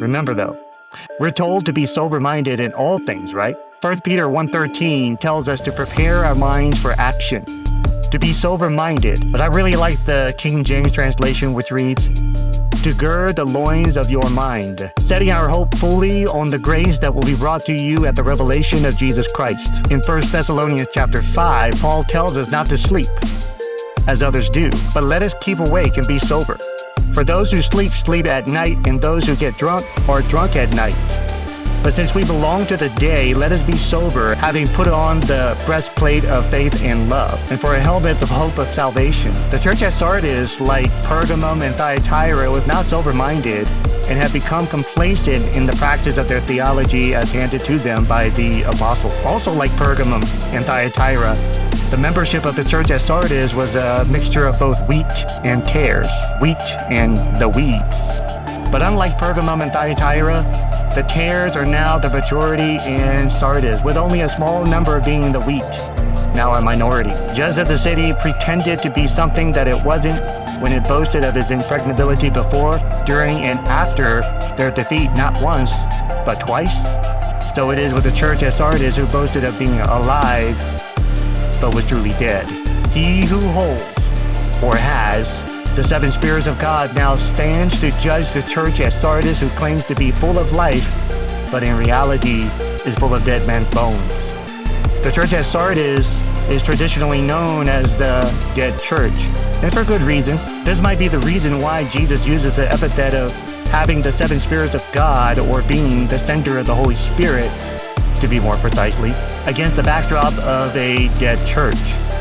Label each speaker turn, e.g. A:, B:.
A: Remember though, we're told to be sober-minded in all things, right? 1 Peter 1:13 tells us to prepare our minds for action, to be sober-minded. But I really like the King James translation, which reads, to gird the loins of your mind, setting our hope fully on the grace that will be brought to you at the revelation of Jesus Christ. In 1 Thessalonians chapter 5, Paul tells us not to sleep, as others do, but let us keep awake and be sober. For those who sleep, sleep at night, and those who get drunk are drunk at night. But since we belong to the day, let us be sober, having put on the breastplate of faith and love, and for a helmet of hope of salvation. The church at Sardis, like Pergamum and Thyatira, was not sober-minded and had become complacent in the practice of their theology as handed to them by the apostles. Also like Pergamum and Thyatira, the membership of the church at Sardis was a mixture of both wheat and tares, wheat and the weeds. But unlike Pergamum and Thyatira, the tares are now the majority in Sardis, with only a small number being the wheat, now a minority. Just as the city pretended to be something that it wasn't when it boasted of its impregnability before, during, and after their defeat not once, but twice, so it is with the church at Sardis, who boasted of being alive, but was truly dead. He who holds, or has, the seven spirits of God now stands to judge the church at Sardis, who claims to be full of life, but in reality is full of dead men's bones. The church at Sardis is traditionally known as the dead church, and for good reasons. This might be the reason why Jesus uses the epithet of having the seven spirits of God, or being the center of the Holy Spirit, to be more precisely, against the backdrop of a dead church.